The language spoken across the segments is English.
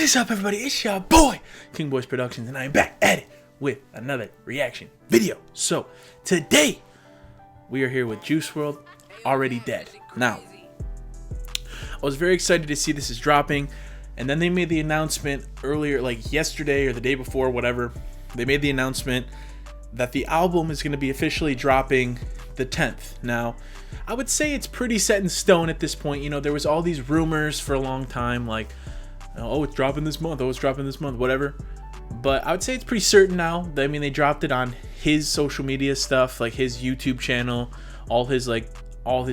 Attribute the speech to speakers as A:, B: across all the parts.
A: What is up, everybody? It's your boy, King Boys Productions, and I'm back at it with another reaction video. So, today, we are here with Juice WRLD, Already Dead. Now, I was very excited to see this is dropping, and then they made the announcement earlier, like yesterday or the day before, whatever. They made the announcement that the album is going to be officially dropping the 10th. Now, I would say it's pretty set in stone at this point. You know, there was all these rumors for a long time, like, oh, it's dropping this month, oh, it's dropping this month, whatever. But I would say it's pretty certain now. I mean, they dropped it on his social media stuff, like his YouTube channel, all his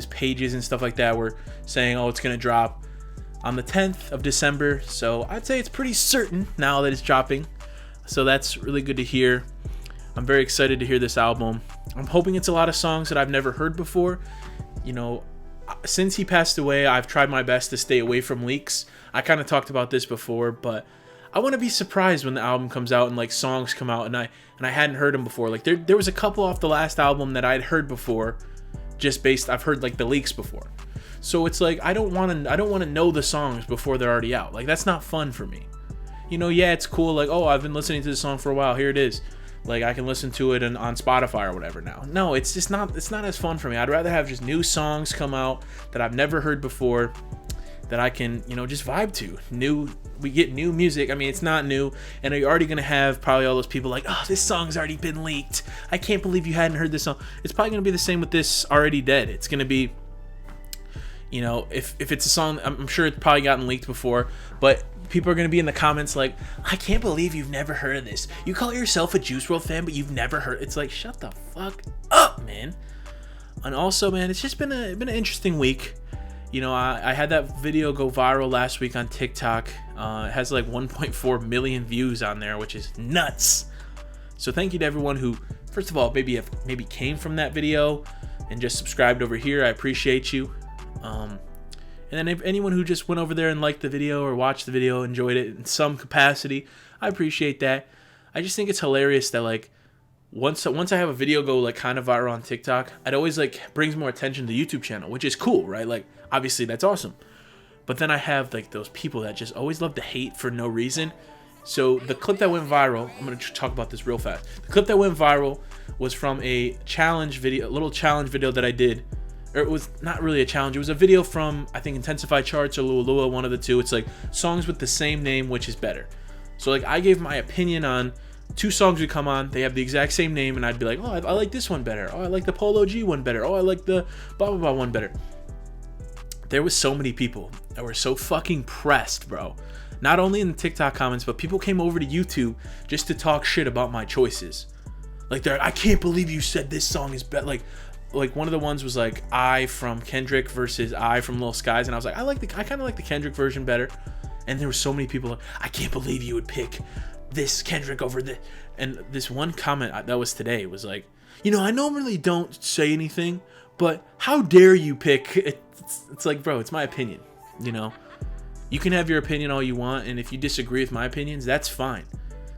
A: pages and stuff like that were saying, oh, it's gonna drop on the 10th of December. So I'd say it's pretty certain now that it's dropping. So that's really good to hear. I'm very excited to hear this album. I'm hoping it's a lot of songs that I've never heard before. You know, since he passed away, I've tried my best to stay away from leaks. I kind of talked about this before, but I want to be surprised when the album comes out and like songs come out and I hadn't heard them before. Like there was a couple off the last album that I'd heard before, I've heard like the leaks before. So it's like I don't want to know the songs before they're already out. Like that's not fun for me. You know, yeah, it's cool. Like, oh, I've been listening to this song for a while. Here it is. Like I can listen to it on Spotify or whatever now. No, it's just not. It's not as fun for me. I'd rather have just new songs come out that I've never heard before, that I can, you know, just vibe to. We get new music. I mean, it's not new, and you're already gonna have probably all those people like, oh, this song's already been leaked. I can't believe you hadn't heard this song. It's probably gonna be the same with this Already Dead. It's gonna be, you know, if it's a song, I'm sure it's probably gotten leaked before, but people are going to be in the comments like, I can't believe you've never heard of this. You call yourself a Juice WRLD fan, but you've never heard. It's like, shut the fuck up, man. And also, man, it's just been an interesting week. You know, I had that video go viral last week on TikTok. It has like 1.4 million views on there, which is nuts. So thank you to everyone who, first of all, maybe came from that video and just subscribed over here. I appreciate you. And then if anyone who just went over there and liked the video or watched the video, enjoyed it in some capacity, I appreciate that. I just think it's hilarious that like once I have a video go like kind of viral on TikTok, it always like brings more attention to the YouTube channel, which is cool, right? Like obviously that's awesome. But then I have like those people that just always love to hate for no reason. So the clip that went viral, I'm going to talk about this real fast. The clip that went viral was from a challenge video, a little challenge video that I did. Or it was not really a challenge. It was a video from, I think, Intensify Charts or Lua, one of the two. It's like songs with the same name, which is better. So like I gave my opinion on two songs would come on. They have the exact same name, and I'd be like, oh, I like this one better. Oh, I like the Polo G one better. Oh, I like the blah, blah, blah one better. There was so many people that were so fucking pressed, bro. Not only in the TikTok comments, but people came over to YouTube just to talk shit about my choices. Like, I can't believe you said this song is better. Like one of the ones was like I from Kendrick versus I from Lil Skies, and I was like, I kind of like the Kendrick version better. And there were so many people like, I can't believe you would pick this Kendrick over this. And this one comment that was today was like, you know, I normally don't say anything, but how dare you pick? It's like, bro, it's my opinion. You know, you can have your opinion all you want, and if you disagree with my opinions, that's fine.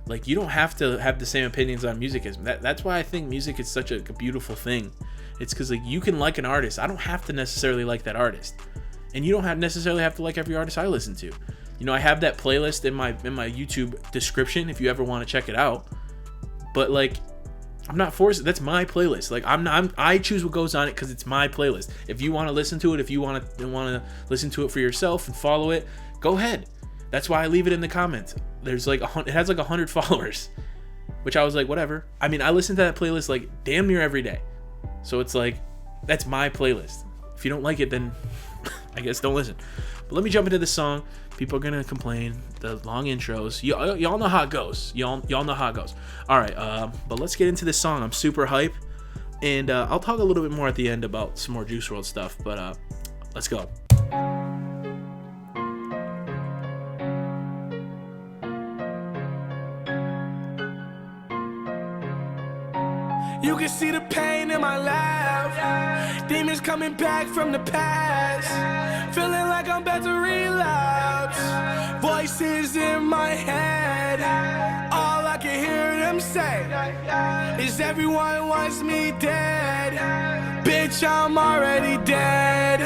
A: Like, you don't have to have the same opinions on music as me. That's why I think music is such a beautiful thing. It's because like you can like an artist. I don't have to necessarily like that artist, and you don't necessarily have to like every artist I listen to. You know, I have that playlist in my YouTube description if you ever want to check it out. But like, I'm not forced. That's my playlist. Like I choose what goes on it because it's my playlist. If you want to listen to it, if you want to listen to it for yourself and follow it, go ahead. That's why I leave it in the comments. There's like it has like 100 followers, which I was like, whatever. I mean, I listen to that playlist like damn near every day. So it's like, that's my playlist. If you don't like it, then I guess don't listen. But let me jump into this song. People are gonna complain. The long intros. Y'all know how it goes. Y'all know how it goes. All right, but let's get into this song. I'm super hype, and I'll talk a little bit more at the end about some more Juice WRLD stuff. But let's go.
B: You can see the pain in my laugh. Demons coming back from the past. Feeling like I'm about to relapse. Voices in my head. All I can hear them say is everyone wants me dead. Bitch, I'm already dead.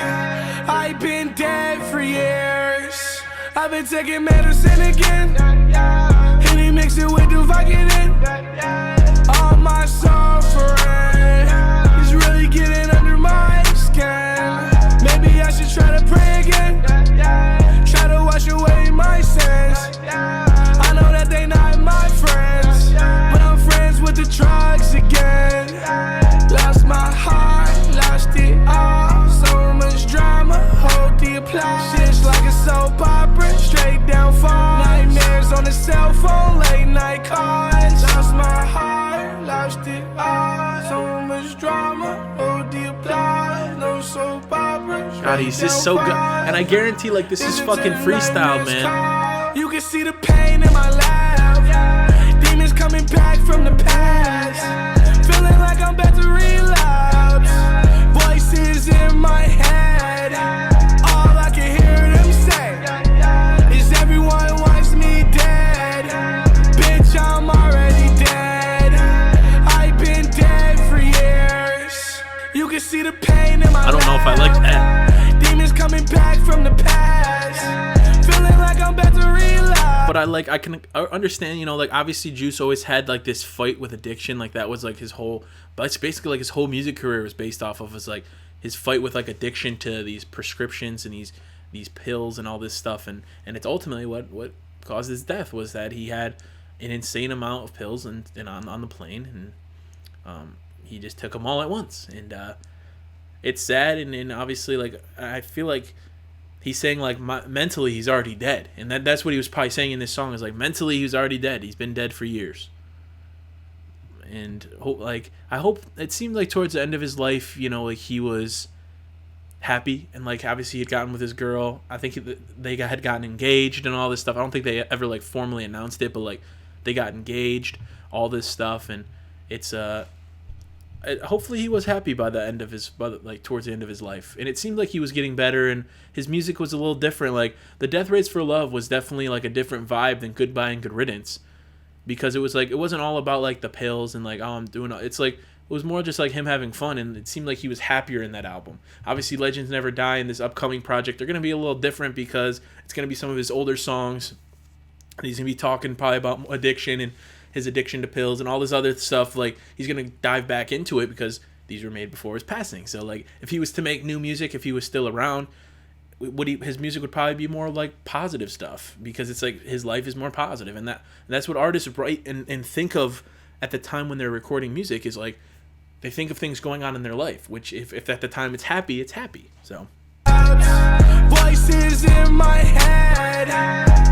B: I've been dead for years. I've been taking medicine again. Henny mix it with the Vicodin. All my suffering is really getting under my skin. Maybe I should try to pray again. Try to wash away my sins. I know that they not my friends, but I'm friends with the drugs again. Lost my heart, lost it all. So much drama, hold the applause. Shit's like a soap opera, straight down fall. Nightmares on the cell phone, late night calls. Lost my heart, lost it all. So much drama, hold the applause. No soap opera.
A: God, he's just so good. And I guarantee, like, this is fucking freestyle, man.
B: You can see the pain in my laugh. Demons coming back from the past. Feeling like I'm about to relapse. Voices in my head. All I can hear them say is everyone wants me dead. Bitch, I'm already dead. I've been dead for years. You can see the pain in my
A: I don't know if I like that.
B: Demons coming back from the past. Feeling like I'm about to relapse.
A: But I can understand, you know, like, obviously Juice always had like this fight with addiction. Like, that was like his whole, but it's basically like his whole music career was based off of his, like, his fight with like addiction to these prescriptions and these pills and all this stuff. And it's ultimately what caused his death, was that he had an insane amount of pills and on the plane, and he just took them all at once. And it's sad, and obviously, like, I feel like he's saying, like, mentally he's already dead, and that's what he was probably saying in this song, is like, mentally he's already dead. He's been dead for years. And I hope it seemed like towards the end of his life, you know, like, he was happy, and like, obviously he had gotten with his girl. I think they had gotten engaged and all this stuff. I don't think they ever like formally announced it, but like, they got engaged, all this stuff, and it's hopefully he was happy by the end of his, towards the end of his life. And it seemed like he was getting better, and his music was a little different. Like, the Death Race for Love was definitely like a different vibe than Goodbye and Good Riddance, because it was like, it wasn't all about like the pills and like, oh, I'm doing, it's like, it was more just like him having fun, and it seemed like he was happier in that album. Obviously, Legends Never Die in this upcoming project, they're going to be a little different, because it's going to be some of his older songs, and he's going to be talking probably about addiction and his addiction to pills and all this other stuff. Like, he's going to dive back into it, because these were made before his passing. So like, if he was to make new music, if he was still around, his music would probably be more like positive stuff, because it's like his life is more positive, and that's what artists write and think of at the time when they're recording music, is like, they think of things going on in their life, which if at the time it's happy, it's happy. So
B: voices in my head,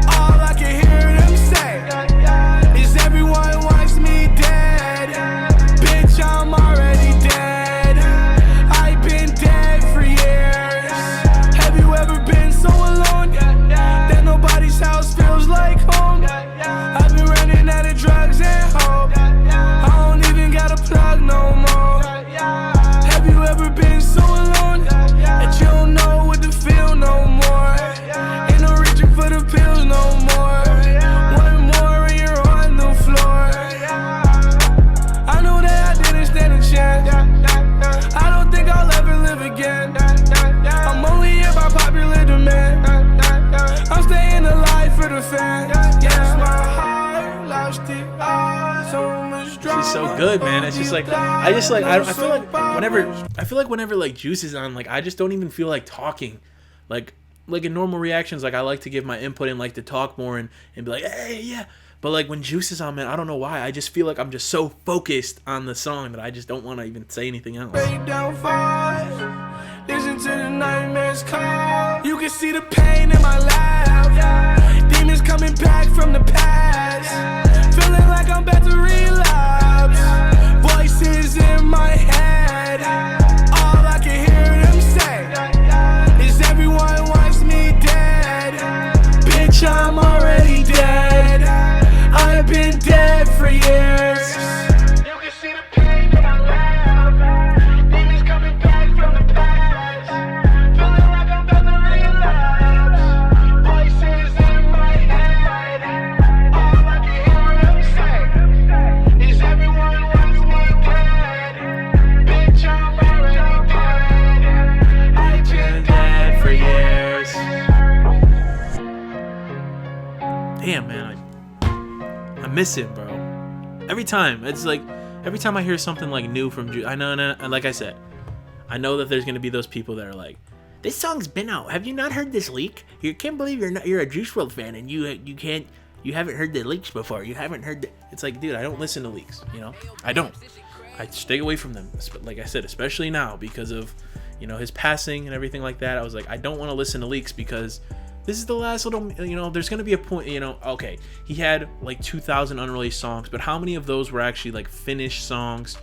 B: all I can hear them say is everyone wants me dead. Bitch, I'm already dead. I've been dead for years. Have you ever been so alone that nobody's house feels like home? I've been running out of drugs and hope. I don't even got a plug no more. Have you ever been so alone that you don't know what to feel no more? Ain't no reaching for the pills no more. One more and you're on the floor. I know that I didn't stand a chance. I don't think I'll ever live again. I'm only here by popular demand. I'm staying alive for the fans. Yes, my heart lost it all. So much drama.
A: It's so good, man. It's just like, I feel like whenever like Juice is on, like, I just don't even feel like talking. Like in normal reactions, like, I like to give my input and like to talk more and be like, hey, yeah. But like, when Juice is on, man, I don't know why, I just feel like I'm just so focused on the song that I just don't want to even say anything else.
B: Listen to the nightmares call. You can see the pain in my laugh. Demons coming back from the past. Feeling like I'm about to relapse. Voices in my head. All I can hear them say is everyone wants me dead. Bitch, I'm already dead. I've been dead for years. You can see the pain in my laugh. Demons coming back from the past. Feeling like I'm about to relapse. Voices in my head. All I can hear them say
A: miss him, bro. Every time. It's like, every time I hear something like new from Juice, I know, and like I said, I know that there's gonna be those people that are like, this song's been out. Have you not heard this leak? You can't believe you're a Juice WRLD fan and you haven't heard the leaks before. You haven't heard It's like, dude, I don't listen to leaks, you know? I don't. I stay away from them. Like I said, especially now because of, you know, his passing and everything like that. I was like, I don't want to listen to leaks because this is the last little, you know, there's going to be a point, you know, okay, he had like 2,000 unreleased songs, but how many of those were actually like finished songs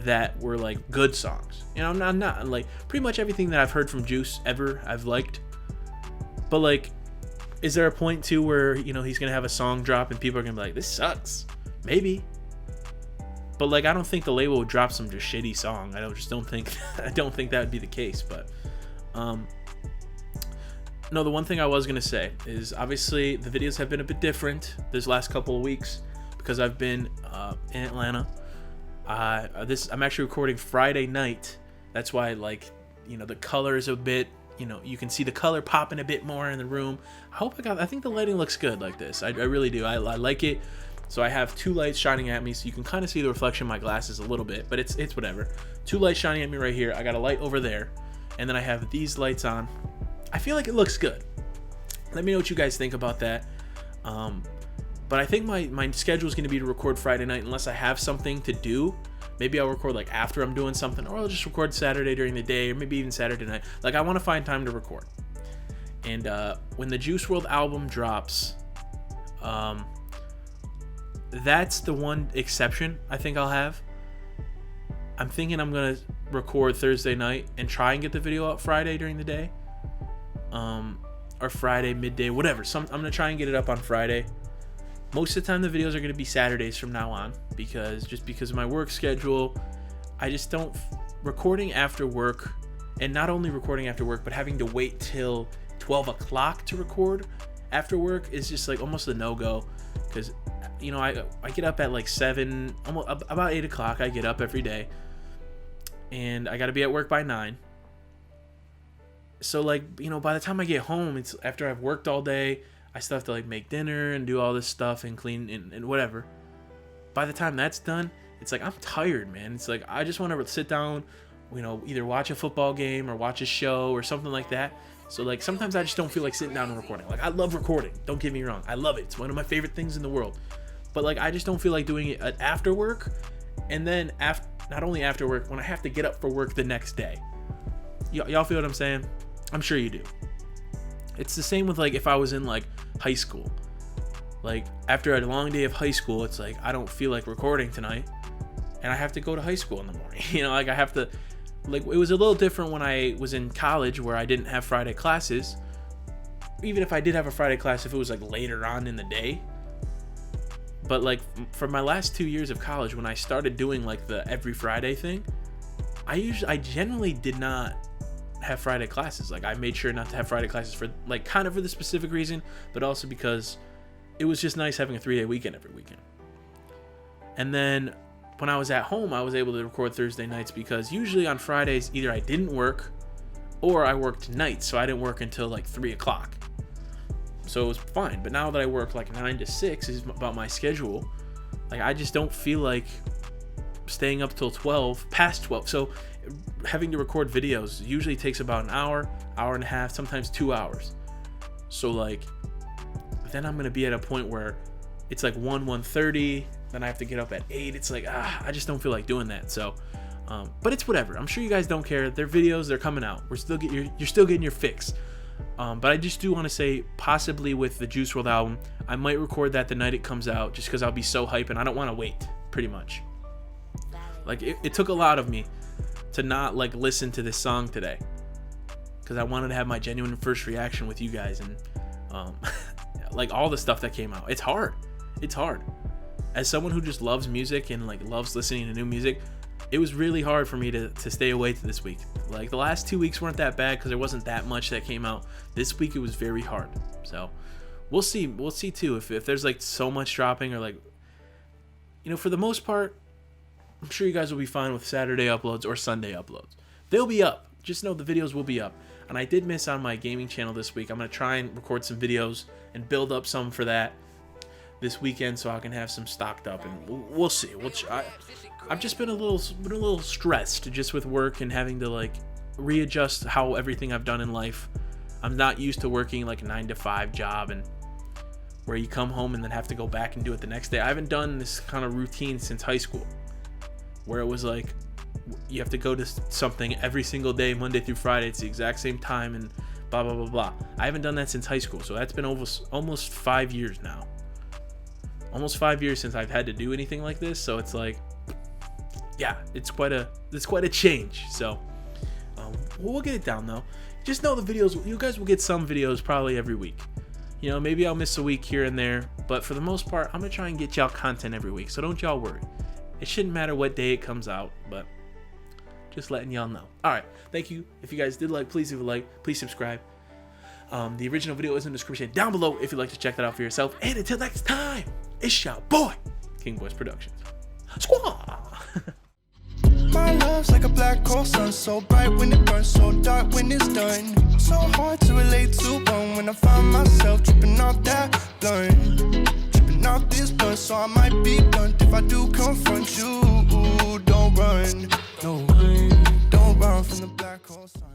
A: that were like good songs? You know, not like pretty much everything that I've heard from Juice ever I've liked. But like, is there a point too where, you know, he's gonna have a song drop and people are gonna be like, this sucks? Maybe. But like, I don't think the label would drop some just shitty song. I don't think that would be the case. But no, the one thing I was gonna say is obviously the videos have been a bit different this last couple of weeks because I've been in Atlanta. I'm actually recording Friday night. That's why, like, you know, the color is a bit, you know, you can see the color popping a bit more in the room. I think the lighting looks good like this. I really do. I like it. So I have two lights shining at me, so you can kind of see the reflection of my glasses a little bit, but it's whatever. Two lights shining at me right here. I got a light over there, and then I have these lights on. I feel like it looks good. Let me know what you guys think about that. But I think my schedule is going to be to record Friday night unless I have something to do. Maybe I'll record like after I'm doing something, or I'll just record Saturday during the day, or maybe even Saturday night. Like, I want to find time to record. And when the Juice WRLD album drops, that's the one exception I think I'll have. I'm thinking I'm going to record Thursday night and try and get the video up Friday during the day. Or Friday midday, whatever. I'm going to try and get it up on Friday. Most of the time the videos are going to be Saturdays from now on because of my work schedule. I just don't recording after work, and not only recording after work, but having to wait till 12 o'clock to record after work is just like almost a no-go because, you know, I get up at like 7, almost about 8 o'clock. I get up every day and I got to be at work by 9. So, like, you know, by the time I get home, it's after I've worked all day. I still have to like make dinner and do all this stuff and clean and whatever. By the time that's done, it's like I'm tired, man. It's like I just want to sit down, you know, either watch a football game or watch a show or something like that. So like sometimes I just don't feel like sitting down and recording. Like, I love recording, don't get me wrong, I love it. It's one of my favorite things in the world. But like, I just don't feel like doing it after work, and then not only after work, when I have to get up for work the next day. Y'all feel what I'm saying? I'm sure you do. It's the same with like if I was in like high school. Like after a long day of high school, it's like I don't feel like recording tonight, and I have to go to high school in the morning. You know, like I have to, like, it was a little different when I was in college where I didn't have Friday classes. Even if I did have a Friday class, if it was like later on in the day. But like for my last 2 years of college, when I started doing like the every Friday thing, I generally did not have Friday classes. Like, I made sure not to have Friday classes for like kind of for the specific reason, but also because it was just nice having a 3-day weekend every weekend. And then when I was at home, I was able to record Thursday nights because usually on Fridays either I didn't work or I worked nights, so I didn't work until like 3 o'clock. So it was fine. But now that I work like 9 to 6 is about my schedule, like I just don't feel like staying up till past 12. So having to record videos usually takes about an hour and a half, sometimes 2 hours. So like, then I'm gonna be at a point where it's like 1:30, then I have to get up at 8. It's like, I just don't feel like doing that. So but it's whatever. I'm sure you guys don't care. They're videos, they're coming out. You're still getting your fix. But I just do want to say, possibly with the Juice WRLD album, I might record that the night it comes out, just because I'll be so hyped and I don't want to wait, pretty much. Like, it took a lot of me to not like listen to this song today, because I wanted to have my genuine first reaction with you guys, and like all the stuff that came out. It's hard. As someone who just loves music and like loves listening to new music, it was really hard for me to stay awake this week. Like, the last 2 weeks weren't that bad because there wasn't that much that came out. This week it was very hard. So we'll see too if there's like so much dropping, or like, you know, for the most part, I'm sure you guys will be fine with Saturday uploads or Sunday uploads. They'll be up. Just know the videos will be up. And I did miss on my gaming channel this week. I'm going to try and record some videos and build up some for that. this weekend so I can have some stocked up, and we'll see. I've just been a little stressed just with work and having to like readjust how everything I've done in life. I'm not used to working like a 9-to-5 job and where you come home and then have to go back and do it the next day. I haven't done this kind of routine since high school, where it was like you have to go to something every single day, Monday through Friday. It's the exact same time and blah blah blah blah. I haven't done that since high school, so that's been almost 5 years now. Almost 5 years since I've had to do anything like this. So it's like, yeah, it's quite a change. So we'll get it down though. Just know the videos, you guys will get some videos probably every week. You know, maybe I'll miss a week here and there, but for the most part, I'm gonna try and get y'all content every week. So don't y'all worry. It shouldn't matter what day it comes out, but just letting y'all know. All right, thank you. If you guys did like, please leave a like, please subscribe. The original video is in the description down below if you'd like to check that out for yourself. And until next time, it's your boy, King Boys Productions. Squaw!
B: My love's like a black hole sun, so bright when it burns, so dark when it's done. So hard to relate to one when I find myself tripping off that blunt. Tripping off this blunt, so I might be blunt if I do confront you. Don't run, no, don't run from the black hole sun.